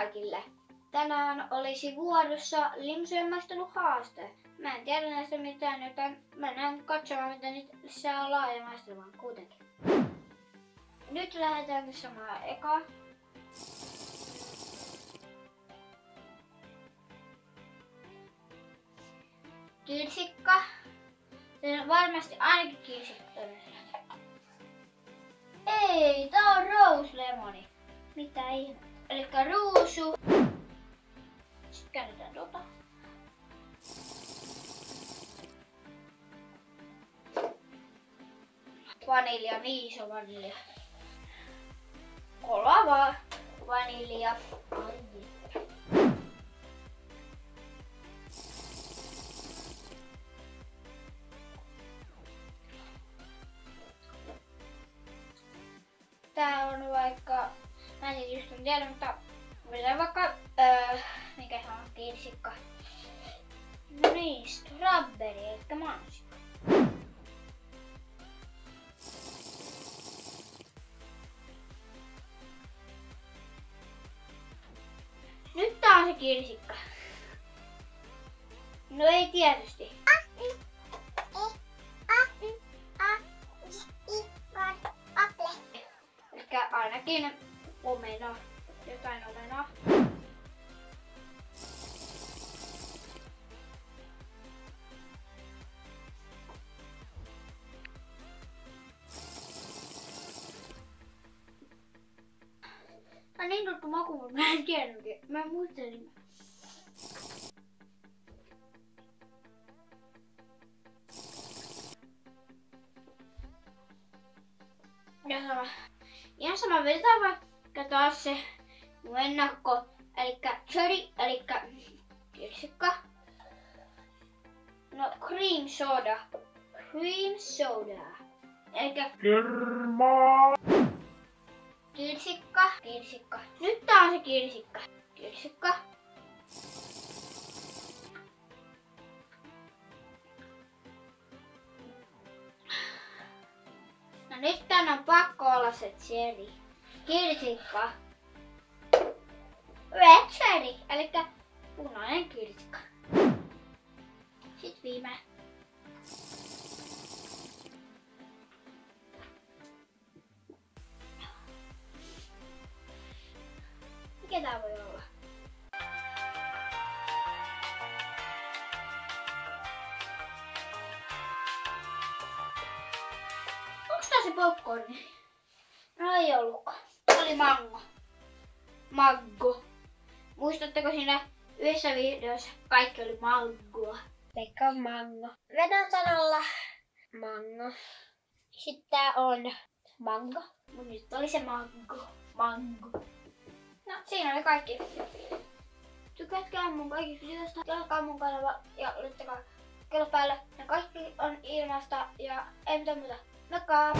kaikille! Tänään olisi vuorossa limsujen maisteluhaaste. Mä en tiedä näistä mitään, joten mennään katsomaan mitä niitä saa laaja maistelemaan kuitenkin. Nyt lähdetään samaa ekaa. Kirsikka. Se on varmasti ainakin kirsikka. Ei, tää on rose lemoni. Mitä ihmettä? Elikkä ruusu. Sitten käännetään tota. Vanilja, niin iso vanilja. Kolava vanilja. Tää on vaikka, mä en just tiedä, mutta vedän vaikka, mikä se on, kirsikka. No niin, strawberry, eli mansikka. Nyt tää on se kirsikka. No ei tietysti. Elikkä ainakin omena, jotain omenaa. Tää on niin tuttu maku, mutta mä en tiedä mikä. Mä en muista nimeä. Ihan sama vedetään vaikka taas se ennakko, elikkä cherry, elikkä kirsikka. No cream soda. Cream soda. Elikkä kermaa. Kirsikka. Kirsikka. Nyt tää on se kirsikka. Kirsikka. No nyt tän on pakko olla se cherry. Kirsikka. Red cherry, elikkä punainen kirsikka. Sitten viimeinen. Mikä tää voi olla? Onks tää se popcorni? No ei ollutkaan. Tää oli mango. Maggo. Muistatteko siinä yhdessä videossa kaikki oli mangoa? Pekka on mango. Vedän sanalla mango. Sitten tää on mango. Mut nyt oli se mango. Mango. No siinä oli kaikki. Tykätkää mun kaikista videoista. Jatkaa mun kanava ja laittakaa kello päälle. Ja kaikki on ilmasta ja ei mitään muuta. Moikka!